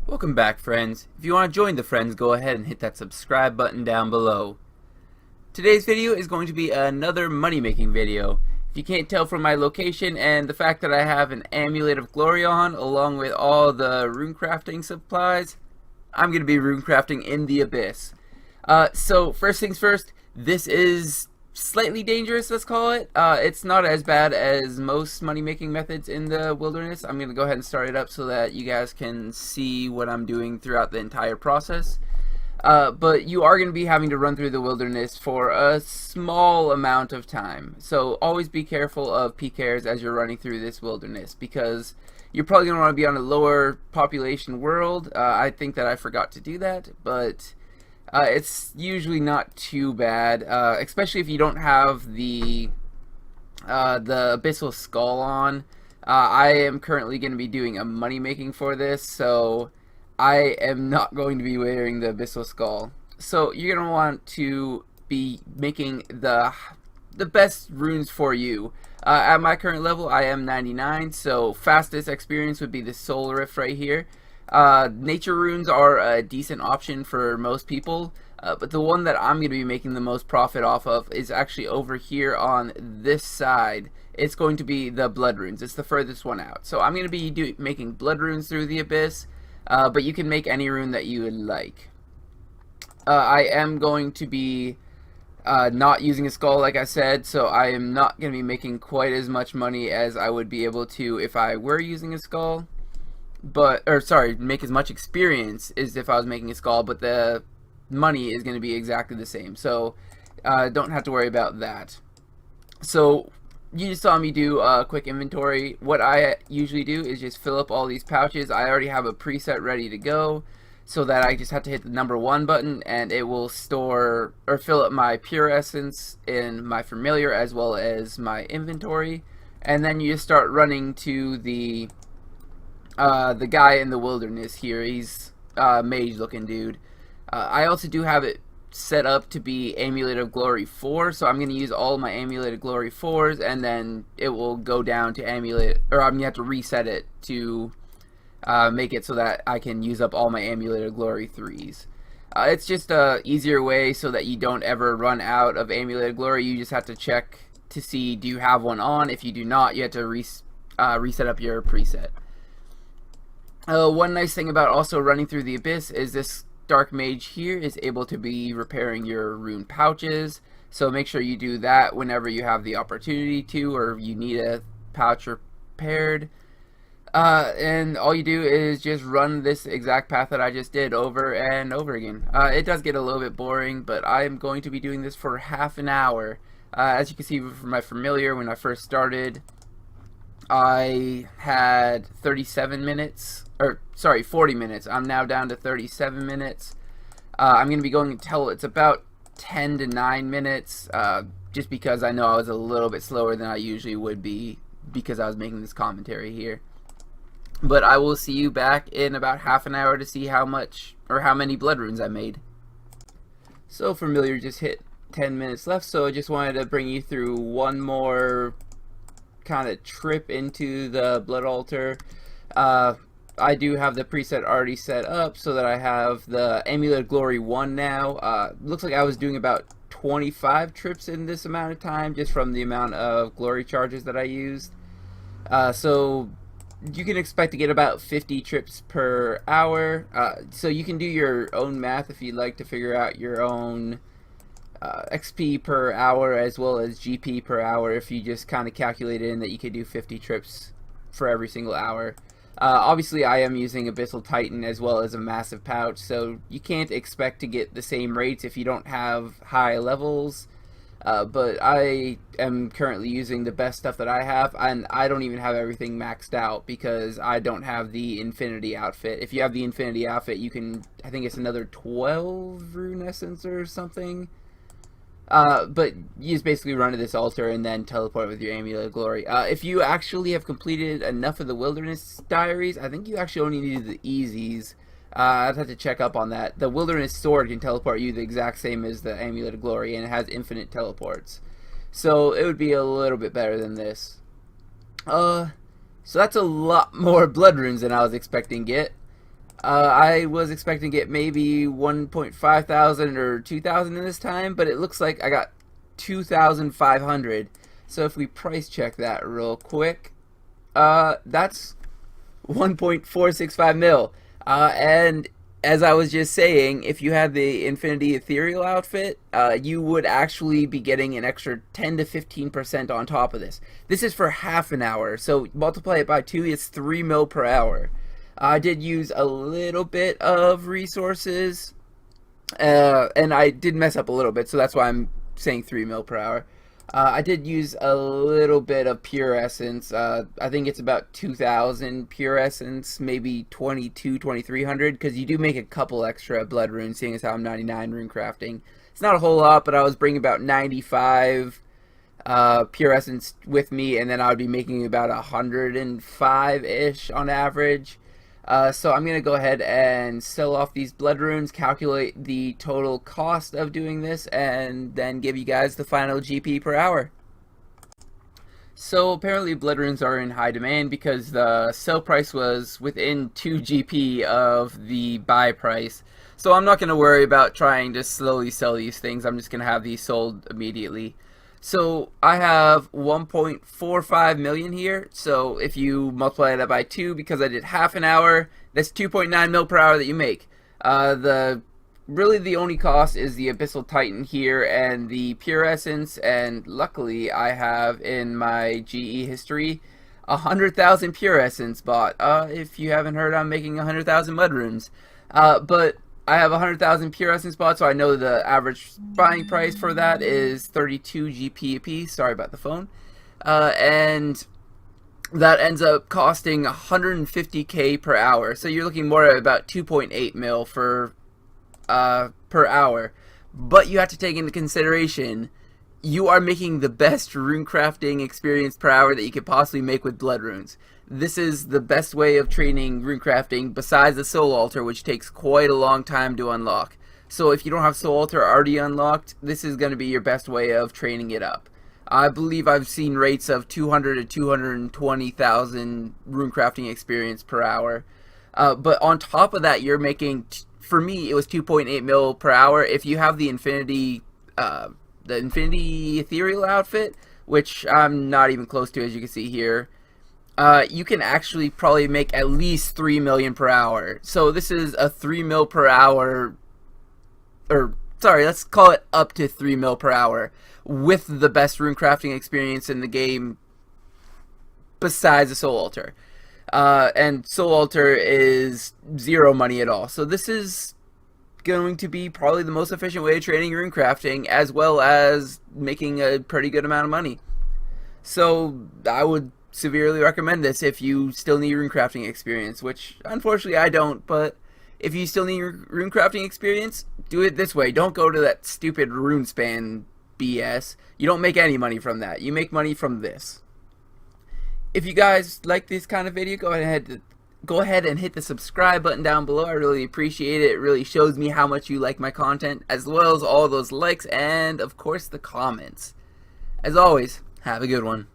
Welcome back, friends. If you want to join the friends, go ahead and hit that subscribe button down below. Today's video is going to be another money making video. If you can't tell from my location and the fact that I have an Amulet of Glory on along with all the runecrafting supplies, I'm going to be runecrafting in the Abyss. So first things first, this is slightly dangerous, let's call it. It's not as bad as most money making methods in the wilderness. I'm going to go ahead and start it up so that you guys can see what I'm doing throughout the entire process. But you are going to be having to run through the wilderness for a small amount of time. So always be careful of PKers as you're running through this wilderness, because you're probably going to want to be on a lower population world. I think that I forgot to do that, but it's usually not too bad, especially if you don't have the Abyssal Skull on. I am currently going to be doing a money making for this, so I am not going to be wearing the Abyssal Skull. So you're going to want to be making the best runes for you. At my current level, I am 99, so fastest experience would be the Soul Rift right here. Nature runes are a decent option for most people, but the one that I'm going to be making the most profit off of is actually over here on this side. It's going to be the blood runes. It's the furthest one out. So I'm going to be making blood runes through the Abyss, but you can make any rune that you would like. I am going to be not using a skull, like I said, so I am not going to be making quite as much money as I would be able to if I were using a skull. Make as much experience as if I was making a skull, but the money is going to be exactly the same, so don't have to worry about that. So you just saw me do a quick inventory. What I usually do is just fill up all these pouches. I already have a preset ready to go, so that I just have to hit the number 1 button and it will store or fill up my pure essence in my familiar as well as my inventory, and then you just start running to the guy in the wilderness here. He's a mage looking dude. I also do have it set up to be Amulet of Glory 4, so I'm going to use all my Amulet of Glory 4s, and then it will go down to Amulet, or I'm going to have to reset it to make it so that I can use up all my Amulet of Glory 3s. It's just a easier way so that you don't ever run out of Amulet of Glory. You just have to check to see, do you have one on? If you do not, you have to reset up your preset. One nice thing about also running through the Abyss is this Dark Mage here is able to be repairing your rune pouches, so make sure you do that whenever you have the opportunity to, or you need a pouch repaired. And all you do is just run this exact path that I just did over and over again. It does get a little bit boring, but I'm going to be doing this for half an hour. As you can see from my familiar, when I first started, I had 37 minutes, or sorry, 40 minutes. I'm now down to 37 minutes. I'm going to be going until it's about 10 to 9 minutes, just because I know I was a little bit slower than I usually would be because I was making this commentary here. But I will see you back in about half an hour to see how much or how many blood runes I made. So familiar just hit 10 minutes left, so I just wanted to bring you through one more kind of trip into the blood altar. I do have the preset already set up so that I have the Amulet of Glory 1 now. Looks like I was doing about 25 trips in this amount of time just from the amount of glory charges that I used. So you can expect to get about 50 trips per hour. So you can do your own math if you'd like to figure out your own XP per hour as well as GP per hour, if you just kind of calculate in that you could do 50 trips for every single hour. Obviously I am using Abyssal Titan as well as a massive pouch, so you can't expect to get the same rates if you don't have high levels, but I am currently using the best stuff that I have, and I don't even have everything maxed out because I don't have the Infinity outfit. If you have the Infinity outfit, you can, I think it's another 12 rune essence or something. But you just basically run to this altar and then teleport with your Amulet of Glory. If you actually have completed enough of the Wilderness Diaries, I think you actually only need the easies. I'd have to check up on that. The Wilderness Sword can teleport you the exact same as the Amulet of Glory, and it has infinite teleports. So it would be a little bit better than this. So that's a lot more blood runes than I was expecting to get. I was expecting to get maybe 1.5 thousand or 2,000 in this time, but it looks like I got 2,500. So if we price check that real quick, that's 1.465 mil. And as I was just saying, if you had the Infinity Ethereal outfit, you would actually be getting an extra 10 to 15% on top of this. This is for half an hour, so multiply it by 2, it's 3 mil per hour. I did use a little bit of resources, and I did mess up a little bit, so that's why I'm saying 3 mil per hour. I did use a little bit of pure essence. I think it's about 2,000 pure essence, maybe 2,300, because you do make a couple extra blood runes, seeing as how I'm 99 rune crafting. It's not a whole lot, but I was bringing about 95 pure essence with me, and then I would be making about 105-ish on average. So I'm going to go ahead and sell off these blood runes, calculate the total cost of doing this, and then give you guys the final GP per hour. So apparently blood runes are in high demand because the sell price was within 2 GP of the buy price. So I'm not going to worry about trying to slowly sell these things. I'm just going to have these sold immediately. So I have 1.45 million here, so if you multiply that by 2, because I did half an hour, that's 2.9 mil per hour that you make. Really the only cost is the Abyssal Titan here and the Pure Essence, and luckily I have in my GE history 100,000 Pure Essence bought. If you haven't heard, I'm making 100,000 Mud Runes. But I have 100,000 pure essence spots, so I know the average buying price for that is 32 GP a piece. Sorry about the phone. And that ends up costing 150k per hour. So you're looking more at about 2.8 mil for per hour. But you have to take into consideration you are making the best rune crafting experience per hour that you could possibly make with blood runes. This is the best way of training rune crafting besides the soul altar, which takes quite a long time to unlock. So if you don't have soul altar already unlocked, this is going to be your best way of training it up. I believe I've seen rates of 200 to 220,000 rune crafting experience per hour. But on top of that, you're making, for me, it was 2.8 mil per hour. If you have the Infinity Ethereal outfit, which I'm not even close to, as you can see here, you can actually probably make at least 3 million per hour. So this is a 3 mil per hour, or sorry, let's call it up to 3 mil per hour with the best rune crafting experience in the game besides the soul altar. And soul altar is 0 money at all. So this is going to be probably the most efficient way of training rune crafting, as well as making a pretty good amount of money. So I would severely recommend this if you still need rune crafting experience, which unfortunately I don't, but if you still need rune crafting experience, do it this way. Don't go to that stupid RuneSpan BS. You don't make any money from that. You make money from this. If you guys like this kind of video, go ahead and hit the subscribe button down below. I really appreciate it. It really shows me how much you like my content, as well as all those likes and of course the comments. As always, have a good one.